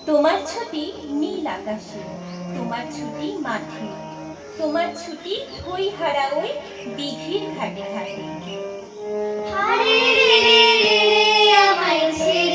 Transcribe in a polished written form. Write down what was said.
তোমার ছুটি নীল আকাশে, তোমার ছুটি মাঠে, তোমার ছুটি হই হারা ওই দিঘির ঘাটে ঘাটে। হারে রে রে রে রে আমায় ছেড়ে